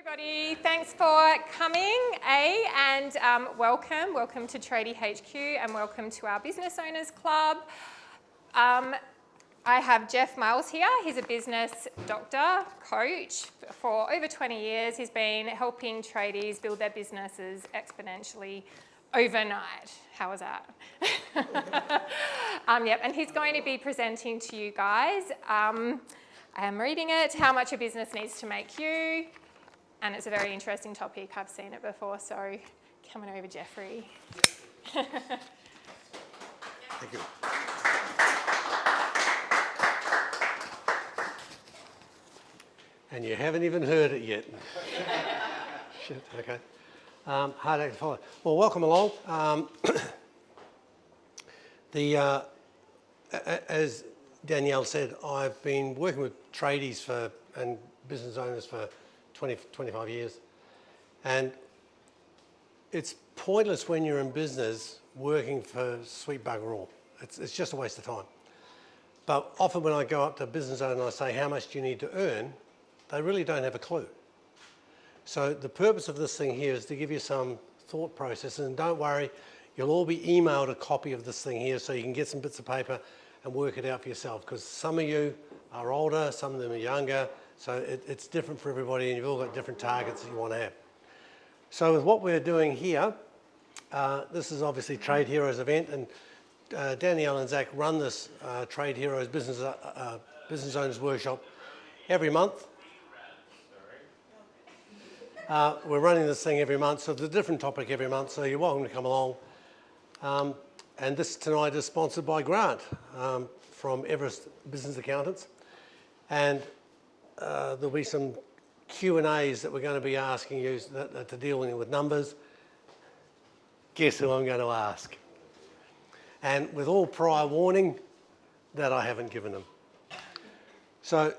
Everybody, thanks for coming, and welcome to Tradie HQ and welcome to our Business Owners Club. I have Jeff Miles here. He's a business doctor, coach. For over 20 years, he's been helping tradies build their businesses exponentially overnight. How was that? Yep, and he's going to be presenting to you guys. I am reading it, How Much a Business Needs to Make You. And it's a very interesting topic. I've seen it before, so coming over, Jeffrey. Thank you. And you haven't even heard it yet. Shit, okay. Hard act to follow. Well, welcome along. As Danielle said, I've been working with tradies and business owners for 25 years. And it's pointless when you're in business working for sweet bugger all. It's just a waste of time. But often when I go up to a business owner and I say, how much do you need to earn? They really don't have a clue. So the purpose of this thing here is to give you some thought process, and don't worry, you'll all be emailed a copy of this thing here so you can get some bits of paper and work it out for yourself, because some of you are older, some of them are younger, so it's different for everybody, and you've all got different targets that you want to have. So with what we're doing here, this is obviously Trade Heroes event, and Danielle and Zach run this Trade Heroes Business Owners Workshop every month. We're running this thing every month, so it's a different topic every month, so you're welcome to come along. And this tonight is sponsored by Grant from Everest Accountants. And there'll be some Q&As that we're going to be asking you to deal with numbers. Guess who I'm going to ask? And with all prior warning that I haven't given them. So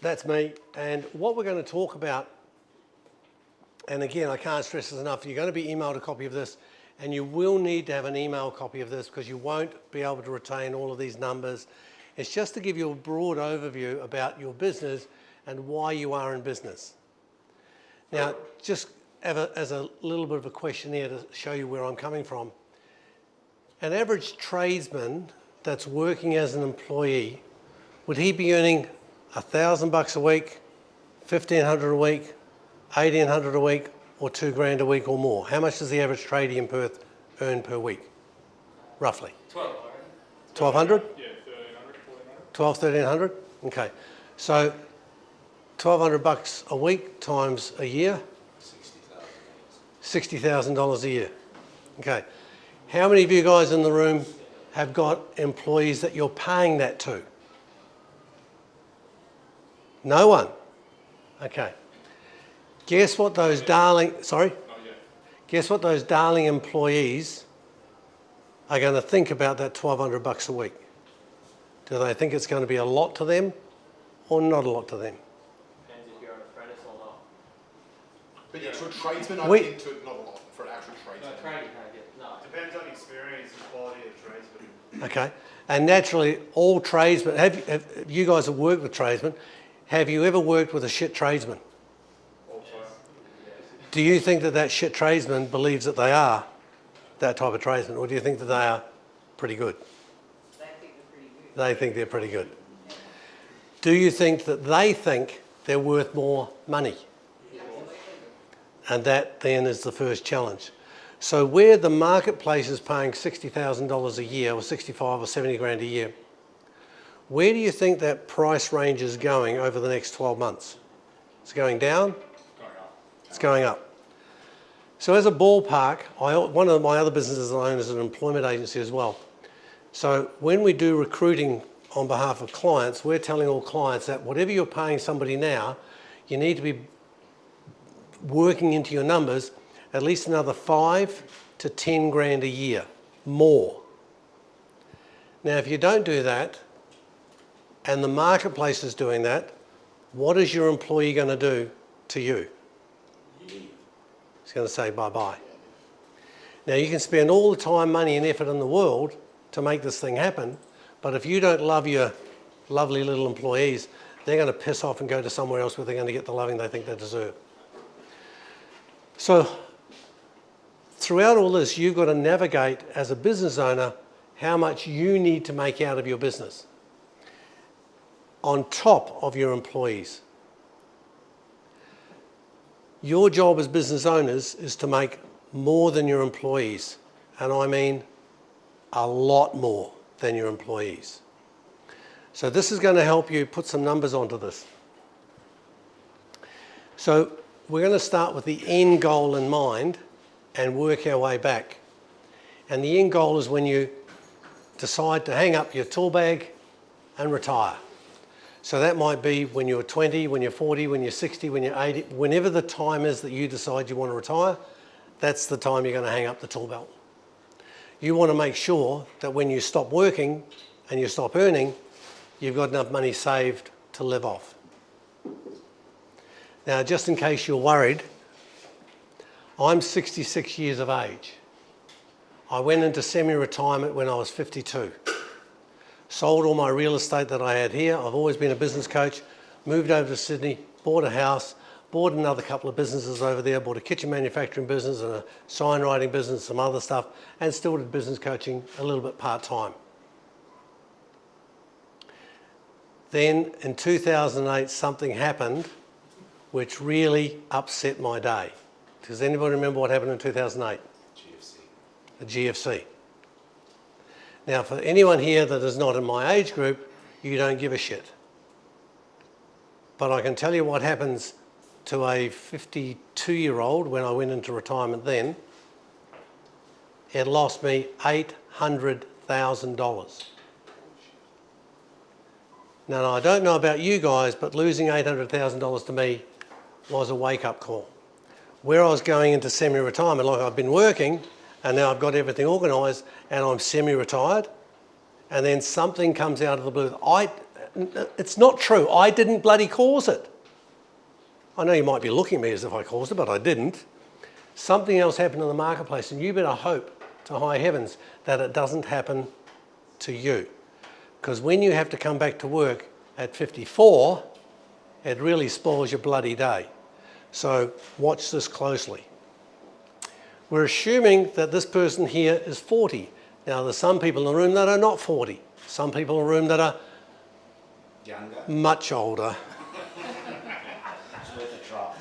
that's me. And what we're going to talk about, and again, I can't stress this enough, you're going to be emailed a copy of this, and you will need to have an email copy of this because you won't be able to retain all of these numbers. It's just to give you a broad overview about your business and why you are in business. Now, just as a little bit of a questionnaire to show you where I'm coming from. An average tradesman that's working as an employee, would he be earning $1,000 a week, $1,500 a week, $1,800 a week, or $2,000 a week or more? How much does the average tradie in Perth earn per week, roughly? 1,200? Yeah, 1,300. 1,200, 1,300? Okay. So $1,200 a week times a year? $60,000 a year. Okay. How many of you guys in the room have got employees that you're paying that to? No one? Okay. Guess what those darling employees are going to think about that $1,200 a week? Do they think it's going to be a lot to them or not a lot to them? Depends if you're an apprentice or not. But yeah, for a tradesman, I think to not a lot. For an actual tradesman. No, tradie can't get, no. Depends on experience and quality of tradesman. Okay. And naturally, all tradesmen, have you guys have worked with tradesmen, have you ever worked with a shit tradesman? Do you think that shit tradesman believes that they are that type of tradesman, or do you think that they are pretty good? They think they're pretty good. Do you think that they think they're worth more money? And that then is the first challenge. So where the marketplace is paying $60,000 a year or 65 or 70 grand a year, where do you think that price range is going over the next 12 months? It's going down? It's going up. So as a ballpark, one of my other businesses I own is an employment agency as well. So when we do recruiting on behalf of clients, we're telling all clients that whatever you're paying somebody now, you need to be working into your numbers at least another 5 to 10 grand a year, more. Now, if you don't do that, and the marketplace is doing that, what is your employee going to do to you? He's going to say bye-bye. Now, you can spend all the time, money and effort in the world to make this thing happen, but if you don't love your lovely little employees, they're going to piss off and go to somewhere else where they're going to get the loving they think they deserve. So throughout all this, you've got to navigate as a business owner how much you need to make out of your business on top of your employees. Your job as business owners is to make more than your employees, and I mean a lot more than your employees. So this is going to help you put some numbers onto this. So we're going to start with the end goal in mind and work our way back. And the end goal is when you decide to hang up your tool bag and retire. So that might be when you're 20, when you're 40, when you're 60, when you're 80, whenever the time is that you decide you want to retire, that's the time you're going to hang up the tool belt. You want to make sure that when you stop working and you stop earning, you've got enough money saved to live off. Now, just in case you're worried, I'm 66 years of age. I went into semi-retirement when I was 52. Sold all my real estate that I had here. I've always been a business coach. Moved over to Sydney, bought a house, bought another couple of businesses over there, bought a kitchen manufacturing business and a sign writing business, some other stuff, and still did business coaching a little bit part-time. Then in 2008, something happened which really upset my day. Does anybody remember what happened in 2008? GFC. The GFC. Now, for anyone here that is not in my age group, you don't give a shit. But I can tell you what happens to a 52-year-old when I went into retirement then. It lost me $800,000. Now, I don't know about you guys, but losing $800,000 to me was a wake-up call. Where I was going into semi-retirement, like I've been working, and now I've got everything organised, and I'm semi-retired, and then something comes out of the blue. It's not true. I didn't bloody cause it. I know you might be looking at me as if I caused it, but I didn't. Something else happened in the marketplace, and you better hope to high heavens that it doesn't happen to you. Because when you have to come back to work at 54, it really spoils your bloody day. So watch this closely. We're assuming that this person here is 40. Now, there's some people in the room that are not 40. Some people in the room that are Younger. much older. It's worth a try.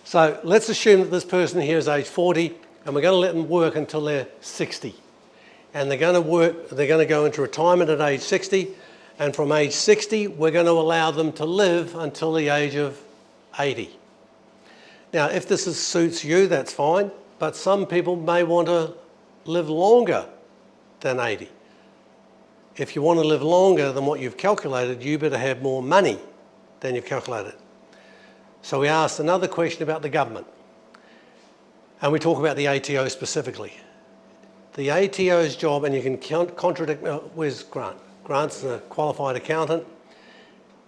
So let's assume that this person here is age 40, and we're going to let them work until they're 60. And they're going to go into retirement at age 60, and from age 60, we're going to allow them to live until the age of 80. Now, if this suits you, that's fine, but some people may want to live longer than 80. If you want to live longer than what you've calculated, you better have more money than you've calculated. So we asked another question about the government, and we talk about the ATO specifically. The ATO's job, and you can contradict, where's Grant? Grant's a qualified accountant.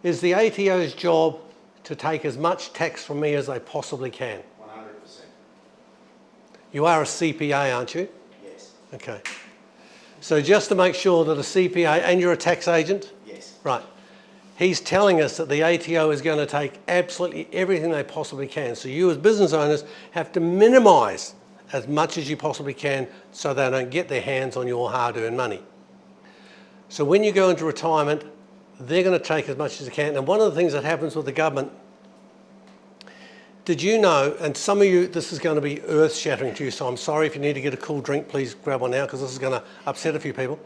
Is the ATO's job to take as much tax from me as they possibly can? 100%. You are a CPA, aren't you? Yes. Okay. So just to make sure that a CPA, and you're a tax agent? Yes. Right. He's telling us that the ATO is going to take absolutely everything they possibly can. So you as business owners have to minimise as much as you possibly can so they don't get their hands on your hard-earned money. So when you go into retirement, they're going to take as much as they can. And one of the things that happens with the government, did you know, and some of you, this is going to be earth-shattering to you, so I'm sorry if you need to get a cool drink, please grab one now, because this is going to upset a few people.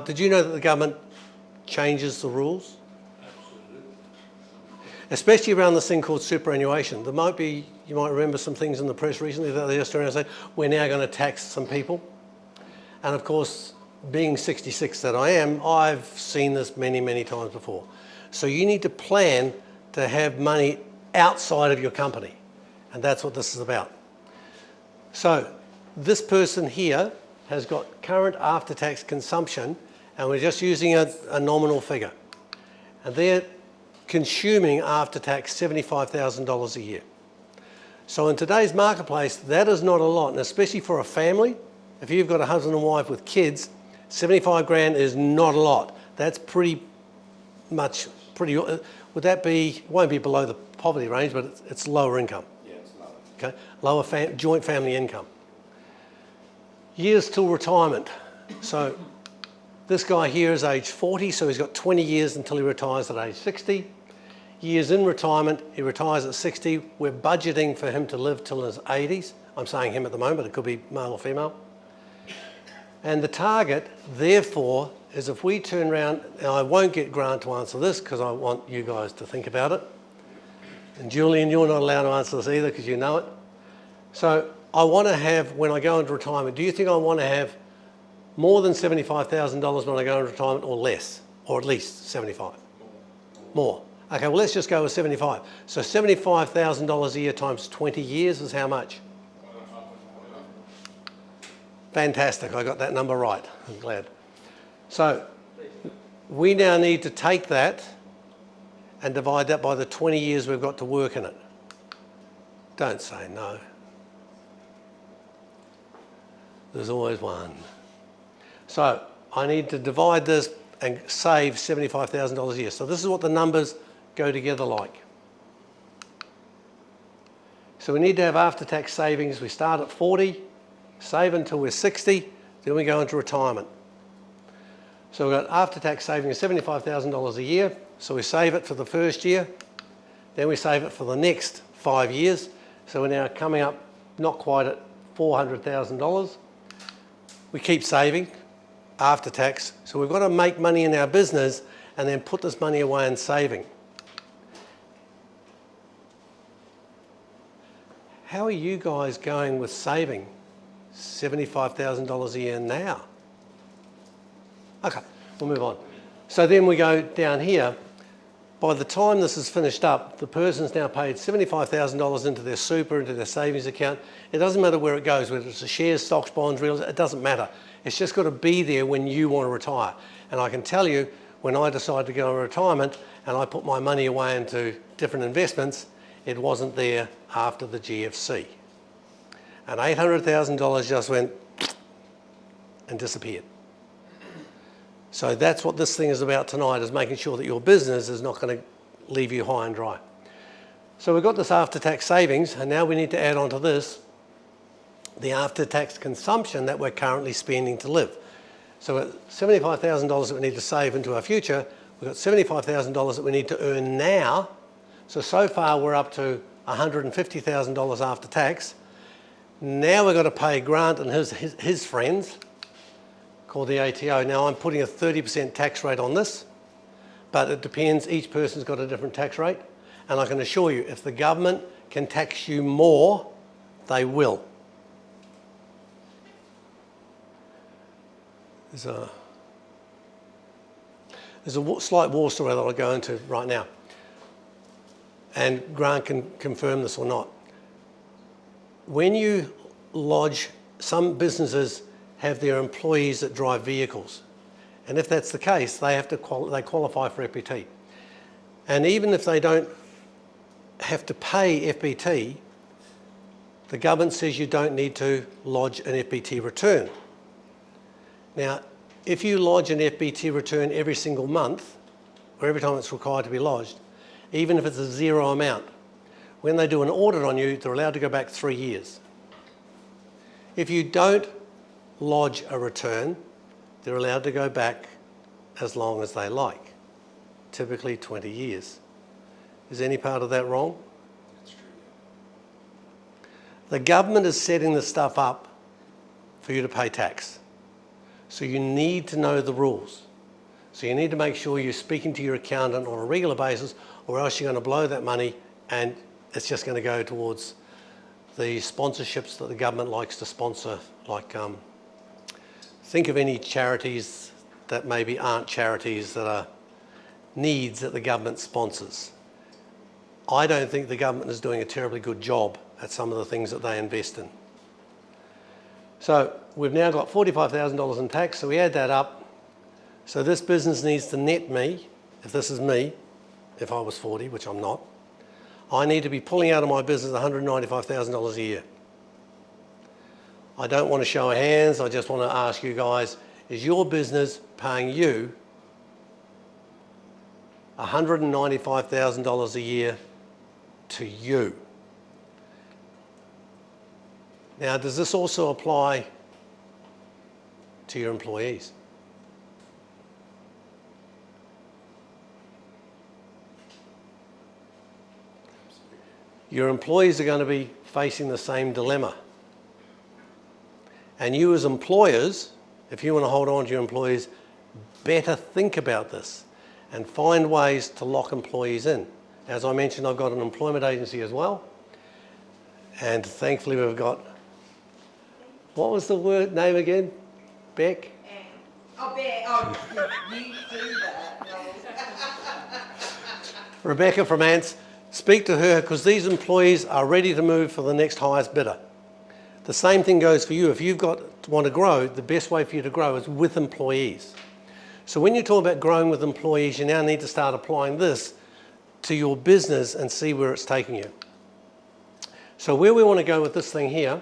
Did you know that the government changes the rules? Especially around this thing called superannuation. You might remember some things in the press recently that they just turned around and said, we're now going to tax some people. And of course, being 66 that I am, I've seen this many, many times before. So you need to plan to have money outside of your company. And that's what this is about. So this person here has got current after-tax consumption, and we're just using a nominal figure. And they're consuming after-tax $75,000 a year. So in today's marketplace, that is not a lot, and especially for a family, if you've got a husband and wife with kids, 75 grand is not a lot. That's pretty much pretty, would that be, won't be below the poverty range, but it's lower income. Yeah, it's lower. Okay, lower joint family income. Years till retirement. So this guy here is age 40, so he's got 20 years until he retires at age 60. Years in retirement, he retires at 60. We're budgeting for him to live till his 80s. I'm saying him at the moment, but it could be male or female. And the target, therefore, is if we turn around, and I won't get Grant to answer this because I want you guys to think about it. And Julian, you're not allowed to answer this either because you know it. So I want to have, when I go into retirement, do you think I want to have more than $75,000 when I go into retirement or less? Or at least 75? More. Okay, well, let's just go with 75. So $75,000 a year times 20 years is how much? Fantastic, I got that number right. I'm glad. So we now need to take that and divide that by the 20 years we've got to work in it. Don't say no. There's always one. So I need to divide this and save $75,000 a year. So this is what the numbers go together like. So we need to have after-tax savings. We start at 40, save until we're 60, then we go into retirement. So we've got after-tax savings of $75,000 a year. So we save it for the first year, then we save it for the next 5 years. So we're now coming up not quite at $400,000. We keep saving after tax. So we've got to make money in our business and then put this money away in saving. How are you guys going with saving $75,000 a year now? Okay, we'll move on. So then we go down here. By the time this is finished up, the person's now paid $75,000 into their super, into their savings account. It doesn't matter where it goes, whether it's a shares, stocks, bonds, real estate, it doesn't matter. It's just got to be there when you want to retire. And I can tell you, when I decided to go into retirement and I put my money away into different investments, it wasn't there after the GFC. And $800,000 just went and disappeared. So that's what this thing is about tonight, is making sure that your business is not going to leave you high and dry. So we've got this after-tax savings, and now we need to add on to this the after-tax consumption that we're currently spending to live. So we've got $75,000 that we need to save into our future. We've got $75,000 that we need to earn now. So far we're up to $150,000 after tax. Now we've got to pay Grant and his friends, called the ATO. Now I'm putting a 30% tax rate on this, but it depends, each person's got a different tax rate. And I can assure you, if the government can tax you more, they will. There's a slight war story that I'll go into right now. And Grant can confirm this or not. When you lodge, some businesses have their employees that drive vehicles. And if that's the case, they qualify for FBT. And even if they don't have to pay FBT, the government says you don't need to lodge an FBT return. Now, if you lodge an FBT return every single month, or every time it's required to be lodged, even if it's a zero amount, when they do an audit on you, they're allowed to go back 3 years. If you don't lodge a return, they're allowed to go back as long as they like, typically 20 years. Is any part of that wrong? That's true. The government is setting this stuff up for you to pay tax. So you need to know the rules. So you need to make sure you're speaking to your accountant on a regular basis, or else you're going to blow that money and it's just going to go towards the sponsorships that the government likes to sponsor, like think of any charities that maybe aren't charities, that are needs that the government sponsors. I don't think the government is doing a terribly good job at some of the things that they invest in. So we've now got $45,000 in tax, so we add that up. So this business needs to net me, if this is me, if I was 40, which I'm not, I need to be pulling out of my business $195,000 a year. I don't want to show of hands, I just want to ask you guys, is your business paying you $195,000 a year to you. Now, does this also apply to your employees? Your employees are going to be facing the same dilemma. And you as employers, if you want to hold on to your employees, better think about this and find ways to lock employees in. As I mentioned, I've got an employment agency as well. And thankfully we've got, what was the word name again? Beck? Oh, Beck. Oh, you do that. Rebecca from Ants. Speak to her because these employees are ready to move for the next highest bidder. The same thing goes for you. If you've want to grow, the best way for you to grow is with employees. So when you talk about growing with employees, you now need to start applying this to your business and see where it's taking you. So where we want to go with this thing here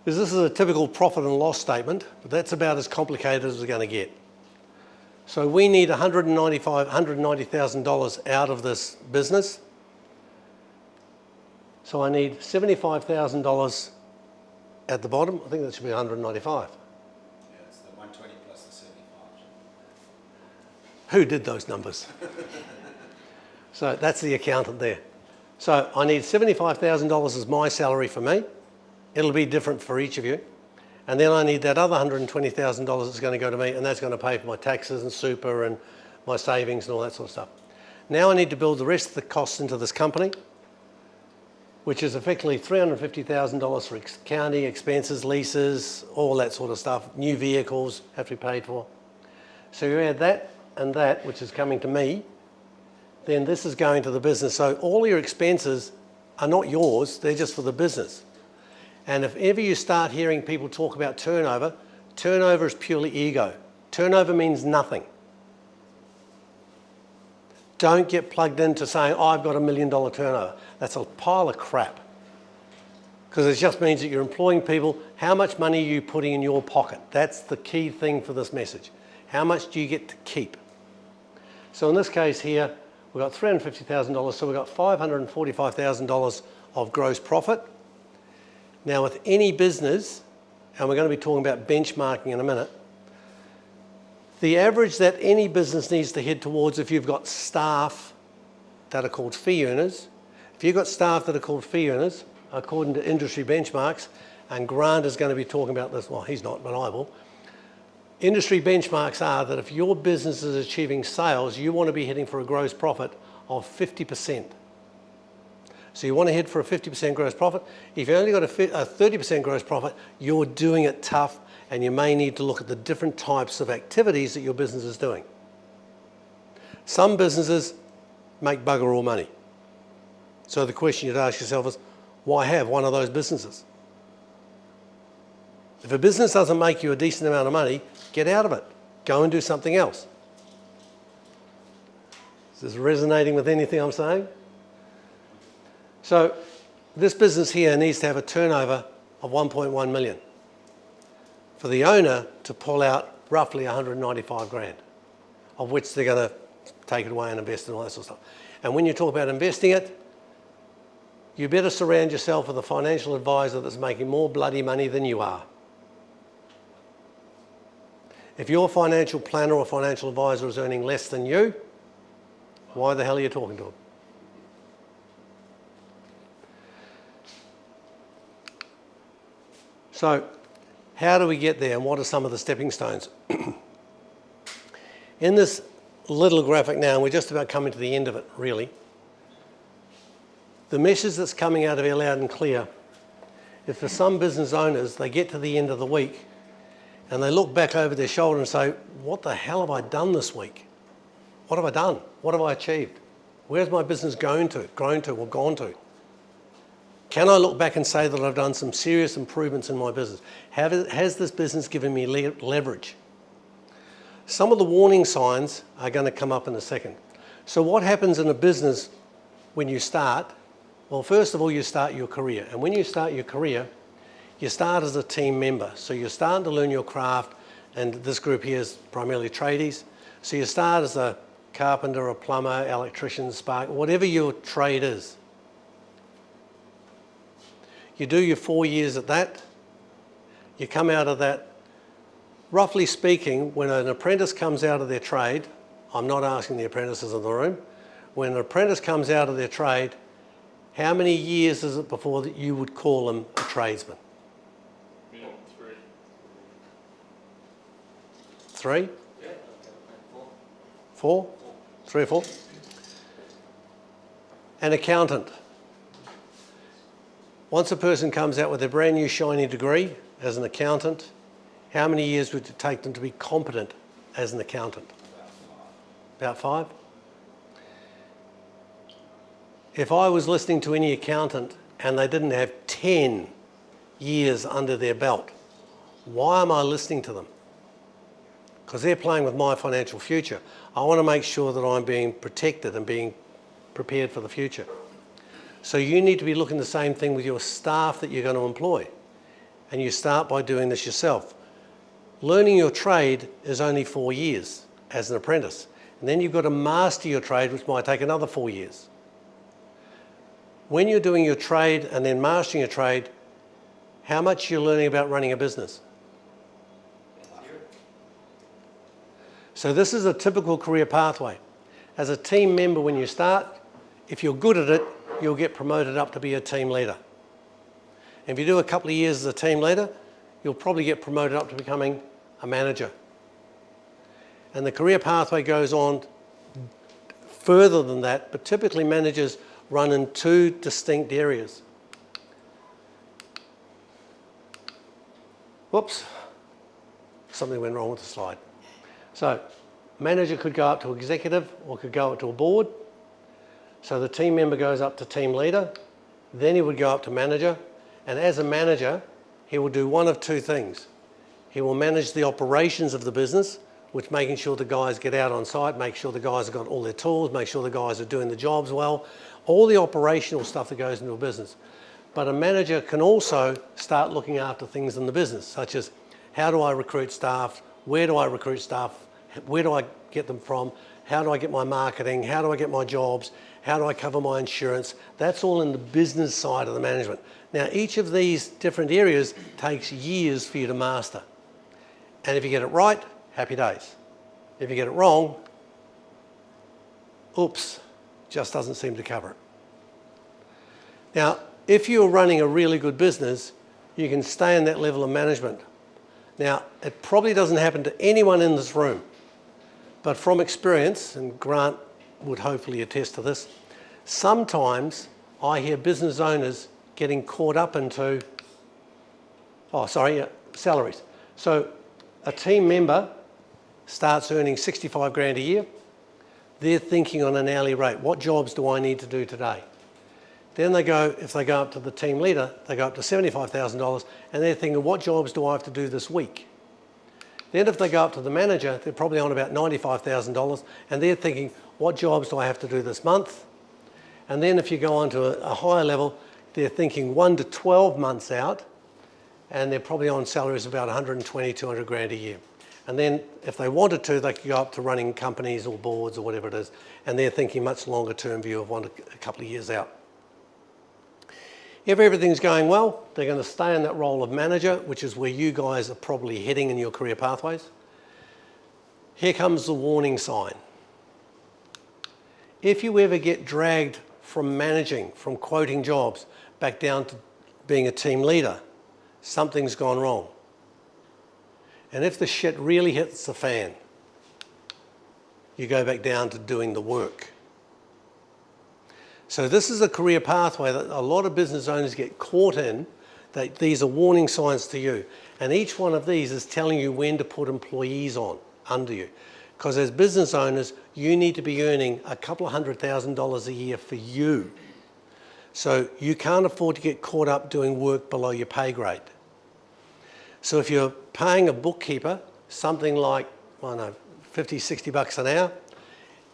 is this is a typical profit and loss statement, but that's about as complicated as we're going to get. So we need $190,000 out of this business. So I need $75,000 at the bottom. I think that should be 195. Yeah, it's the 120 plus the 75. Who did those numbers? So that's the accountant there. So I need $75,000 as my salary for me. It'll be different for each of you. And then I need that other $120,000 that's going to go to me, and that's going to pay for my taxes and super and my savings and all that sort of stuff. Now I need to build the rest of the costs into this company, which is effectively $350,000 for accounting, expenses, leases, all that sort of stuff. New vehicles have to be paid for. So you add that and that, which is coming to me, then this is going to the business. So all your expenses are not yours, they're just for the business. And if ever you start hearing people talk about turnover, turnover is purely ego. Turnover means nothing. Don't get plugged into saying, oh, I've got $1 million turnover. That's a pile of crap. Because it just means that you're employing people. How much money are you putting in your pocket? That's the key thing for this message. How much do you get to keep? So in this case here, we've got $350,000, so we've got $545,000 of gross profit. Now with any business, and we're going to be talking about benchmarking in a minute, the average that any business needs to head towards, if you've got staff that are called fee earners, if you've got staff that are called fee earners, according to industry benchmarks, and Grant is going to be talking about this, well, he's not, but I will. Industry benchmarks are that if your business is achieving sales, you want to be heading for a gross profit of 50%. So you want to head for a 50% gross profit. If you've only got a 30% gross profit, you're doing it tough, and you may need to look at the different types of activities that your business is doing. Some businesses make bugger all money. So the question you'd ask yourself is, why have one of those businesses? If a business doesn't make you a decent amount of money, get out of it. Go and do something else. Is this resonating with anything I'm saying? So this business here needs to have a turnover of 1.1 million for the owner to pull out roughly 195 grand, of which they're going to take it away and invest in all that sort of stuff. And when you talk about investing it, you better surround yourself with a financial advisor that's making more bloody money than you are. If your financial planner or financial advisor is earning less than you, why the hell are you talking to them? So how do we get there, and what are some of the stepping stones? In this little graphic now, and we're just about coming to the end of it, really, the message that's coming out of here loud and clear is for some business owners, they get to the end of the week and they look back over their shoulder and say, what the hell have I done this week? What have I done? What have I achieved? Where's my business grown to or gone to? Can I look back and say that I've done some serious improvements in my business? Has this business given me leverage? Some of the warning signs are going to come up in a second. So what happens in a business when you start? Well, first of all, you start your career. And when you start your career, you start as a team member. So you're starting to learn your craft, and this group here is primarily tradies. So you start as a carpenter, a plumber, electrician, spark, whatever your trade is. You do your 4 years at that, you come out of that. Roughly speaking, when an apprentice comes out of their trade, I'm not asking the apprentices in the room, when an apprentice comes out of their trade, how many years is it before that you would call them a tradesman? Minimum 3. 3? Yeah. Four. 4? 3 or 4? An accountant. Once a person comes out with a brand new shiny degree as an accountant, how many years would it take them to be competent as an accountant? About 5? If I was listening to any accountant and they didn't have 10 years under their belt, why am I listening to them? Because they're playing with my financial future. I want to make sure that I'm being protected and being prepared for the future. So you need to be looking the same thing with your staff that you're going to employ. And you start by doing this yourself. Learning your trade is only 4 years as an apprentice. And then you've got to master your trade, which might take another 4 years. When you're doing your trade and then mastering your trade, how much you're learning about running a business? So this is a typical career pathway. As a team member when you start, if you're good at it, you'll get promoted up to be a team leader. And if you do a couple of years as a team leader, you'll probably get promoted up to becoming a manager. And the career pathway goes on further than that, but typically managers run in 2 distinct areas. Whoops, something went wrong with the slide. So, manager could go up to executive or could go up to a board. So the team member goes up to team leader, then he would go up to manager, and as a manager, he will do one of 2 things. He will manage the operations of the business, which making sure the guys get out on site, make sure the guys have got all their tools, make sure the guys are doing the jobs well, all the operational stuff that goes into a business. But a manager can also start looking after things in the business, such as how do I recruit staff, where do I recruit staff, where do I get them from, how do I get my marketing, how do I get my jobs, how do I cover my insurance? That's all in the business side of the management. Now, each of these different areas takes years for you to master. And if you get it right, happy days. If you get it wrong, oops, just doesn't seem to cover it. Now, if you're running a really good business, you can stay in that level of management. Now, it probably doesn't happen to anyone in this room, but from experience, and Grant would hopefully attest to this, sometimes I hear business owners getting caught up into, salaries. So a team member starts earning 65 grand a year. They're thinking on an hourly rate, what jobs do I need to do today? Then they go, if they go up to the team leader, they go up to $75,000 and they're thinking, what jobs do I have to do this week? Then if they go up to the manager, they're probably on about $95,000 and they're thinking, what jobs do I have to do this month? And then if you go on to a higher level, they're thinking 1 to 12 months out and they're probably on salaries of about 120, 200 grand a year. And then if they wanted to, they could go up to running companies or boards or whatever it is, and they're thinking much longer term view of 1 to a couple of years out. If everything's going well, they're going to stay in that role of manager, which is where you guys are probably heading in your career pathways. Here comes the warning sign. If you ever get dragged from managing, from quoting jobs, back down to being a team leader, something's gone wrong. And if the shit really hits the fan, you go back down to doing the work. So this is a career pathway that a lot of business owners get caught in, that these are warning signs to you. And each one of these is telling you when to put employees on, under you. Because as business owners, you need to be earning a couple of $100,000 a year for you. So you can't afford to get caught up doing work below your pay grade. So if you're paying a bookkeeper something like, I don't know, 50, 60 bucks an hour,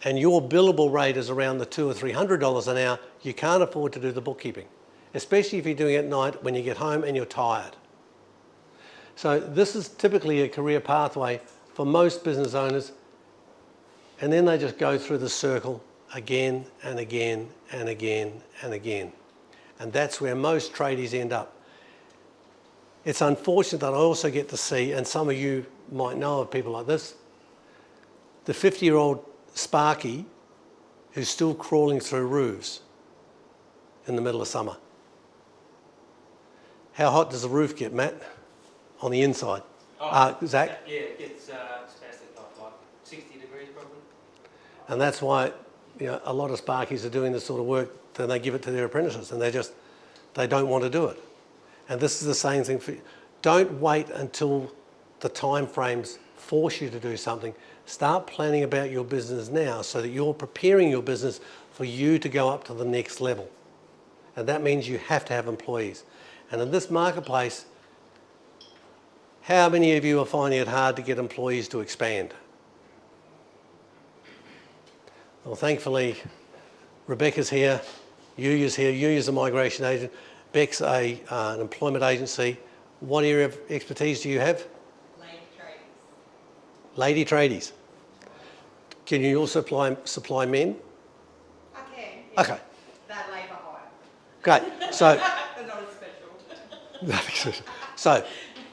and your billable rate is around the $200 or $300 an hour, you can't afford to do the bookkeeping, especially if you're doing it at night when you get home and you're tired. So this is typically a career pathway for most business owners. And then they just go through the circle again and again and again and again. And that's where most tradies end up. It's unfortunate that I also get to see, and some of you might know of people like this, the 50-year-old Sparky who's still crawling through roofs in the middle of summer. How hot does the roof get, Matt, on the inside? Zach? Yeah, it gets spastic like 60 degrees probably. And that's why a lot of Sparkies are doing this sort of work, then they give it to their apprentices and they don't want to do it. And this is the same thing for you. Don't wait until the time frames force you to do something. Start planning about your business now so that you're preparing your business for you to go up to the next level. And that means you have to have employees. And in this marketplace, how many of you are finding it hard to get employees to expand? Well, thankfully, Rebecca's here, Yuya's here. Yuya's a migration agent. Beck's an employment agency. What area of expertise do you have? Lady tradies. Can you also supply men? I can. Yeah. Okay, They're labour hire. great. So, They're not as special. so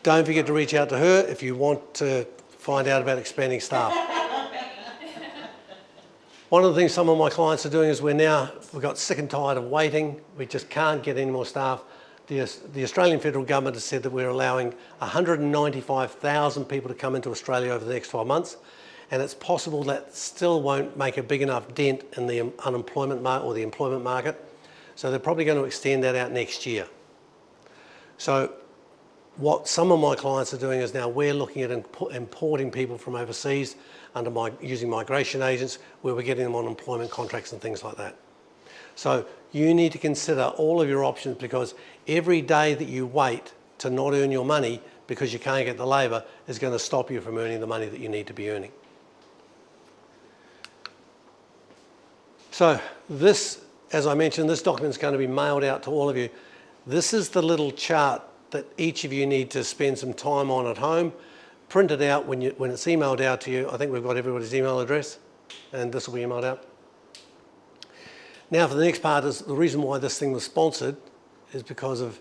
don't forget to reach out to her if you want to find out about expanding staff. One of the things some of my clients are doing is we've got sick and tired of waiting. We just can't get any more staff. The Australian federal government has said that we're allowing 195,000 people to come into Australia over the next 12 months. And it's possible that still won't make a big enough dent in the unemployment market or the employment market. So they're probably going to extend that out next year. So what some of my clients are doing is now we're looking at importing people from overseas using migration agents where we're getting them on employment contracts and things like that. So you need to consider all of your options, because every day that you wait to not earn your money because you can't get the labour is going to stop you from earning the money that you need to be earning. So this, as I mentioned, this document is going to be mailed out to all of you. This is the little chart that each of you need to spend some time on at home. Print it out when it's emailed out to you. I think we've got everybody's email address, and this will be emailed out. Now for the next part, is the reason why this thing was sponsored is because of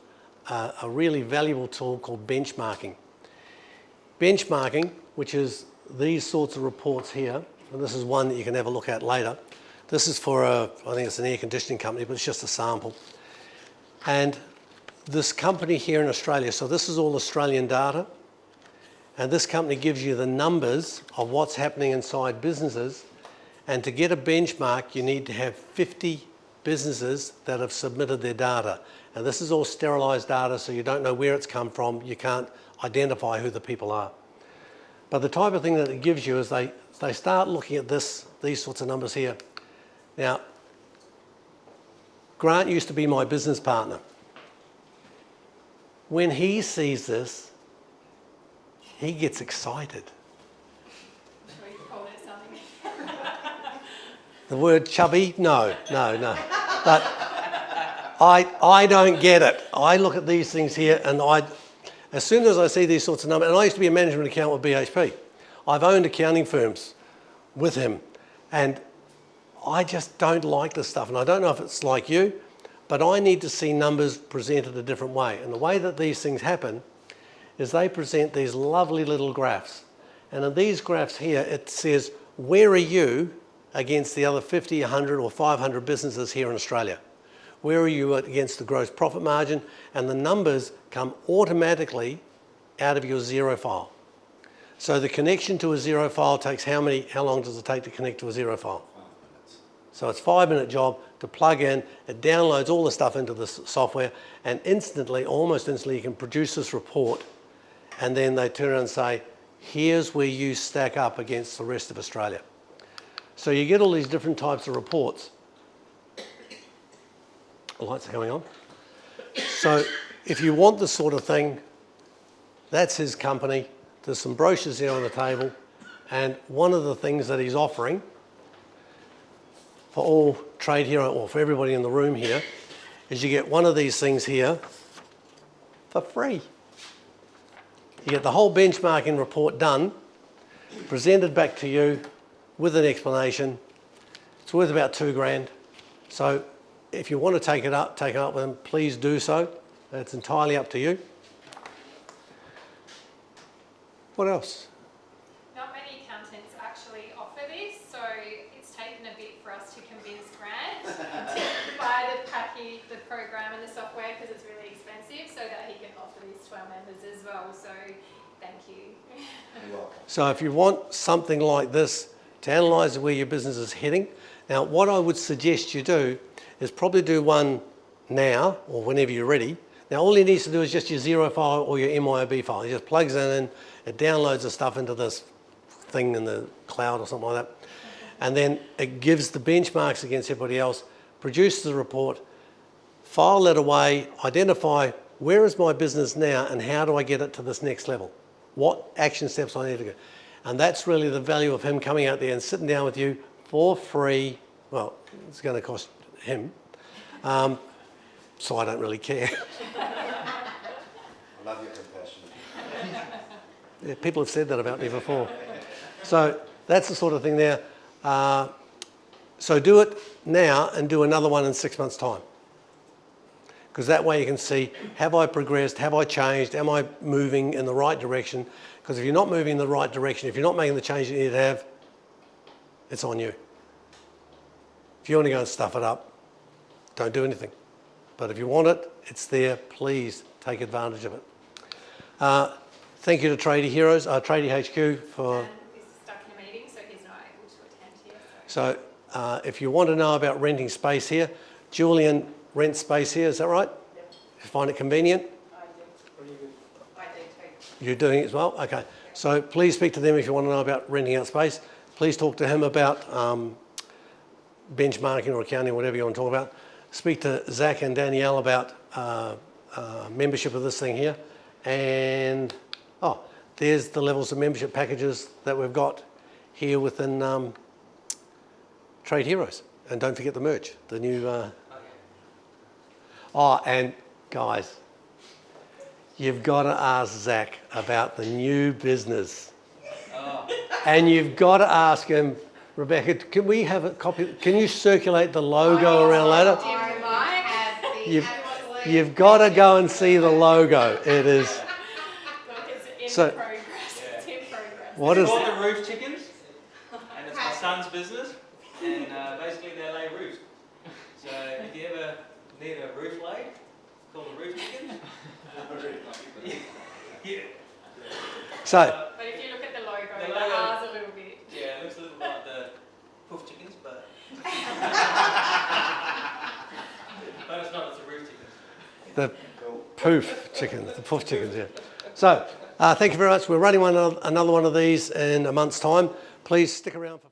a really valuable tool called benchmarking. Benchmarking, which is these sorts of reports here, and this is one that you can have a look at later. This is for I think it's an air conditioning company, but it's just a sample. And this company here in Australia, so this is all Australian data, and this company gives you the numbers of what's happening inside businesses. And to get a benchmark, you need to have 50 businesses that have submitted their data. And this is all sterilised data, so you don't know where it's come from. You can't identify who the people are. But the type of thing that it gives you is they start looking at these sorts of numbers here. Now, Grant used to be my business partner. When he sees this, he gets excited. The word chubby? No. But I don't get it. I look at these things here and as soon as I see these sorts of numbers, and I used to be a management accountant with BHP. I've owned accounting firms with him, and I just don't like this stuff. And I don't know if it's like you, but I need to see numbers presented a different way. And the way that these things happen is they present these lovely little graphs. And in these graphs here, it says, where are you against the other 50, 100 or 500 businesses here in Australia? Where are you against the gross profit margin? And the numbers come automatically out of your zero file. So the connection to a zero file takes how long does it take to connect to a zero file? 5 minutes. So it's a 5-minute job to plug in. It downloads all the stuff into the software, and instantly, almost instantly, you can produce this report. And then they turn around and say, here's where you stack up against the rest of Australia. So you get all these different types of reports. The lights are coming on. So if you want this sort of thing, that's his company. There's some brochures here on the table. And one of the things that he's offering for all trade here, or for everybody in the room here, is you get one of these things here for free. You get the whole benchmarking report done, presented back to you with an explanation. It's worth about $2,000. So if you want to take it up with them, please do so. It's entirely up to you. What else? Not many accountants actually offer this, so it's taken a bit for us to convince Grant to buy the program and the software because it's really expensive, so that he can offer this to our members as well. So thank you. You're welcome. So if you want something like this to analyse where your business is heading, now what I would suggest you do is probably do one now or whenever you're ready. Now all he needs to do is just your Xero file or your MYOB file. He just plugs it in, it downloads the stuff into this thing in the cloud or something like that. And then it gives the benchmarks against everybody else, produces the report, file that away, identify where is my business now and how do I get it to this next level? What action steps I need to go? And that's really the value of him coming out there and sitting down with you for free. Well, it's going to cost him, so I don't really care. I love your compassion. Yeah, people have said that about me before. So that's the sort of thing there. So do it now and do another one in 6 months' time. Because that way you can see, have I progressed, have I changed, am I moving in the right direction? Because if you're not moving in the right direction, if you're not making the change you need to have, it's on you. If you want to go and stuff it up, don't do anything. But if you want it, it's there. Please take advantage of it. Thank you to Tradie Heroes, Tradie HQ for... And he's stuck in a meeting, so he's not able to attend here. So if you want to know about renting space here, Julian rents space here, is that right? Yep. You find it convenient? I do. I do too. You're doing it as well? Okay. So please speak to them if you want to know about renting out space. Please talk to him about benchmarking or accounting, whatever you want to talk about. Speak to Zach and Danielle about membership of this thing here. And, there's the levels of membership packages that we've got here within Trade Heroes. And don't forget the merch, the new... and guys, you've got to ask Zach about the new business. And you've got to ask him, Rebecca, can we have a copy? Can you circulate the logo around later? You've got to go and see the logo. It is. look, it's So- in progress. It's in progress. What We is bought the roof chickens, and it's my son's business, and basically they lay roofs. So if you ever need a roof laid, call the roof chickens. Yeah. so? But if you look at the logo, The the logo- R's a little bit. Yeah, it looks a little like the poof chickens, but but it's not. It's the roof chickens. The poof chickens, the poof chickens, yeah. So, thank you very much. We're running another one of these in a month's time. Please stick around for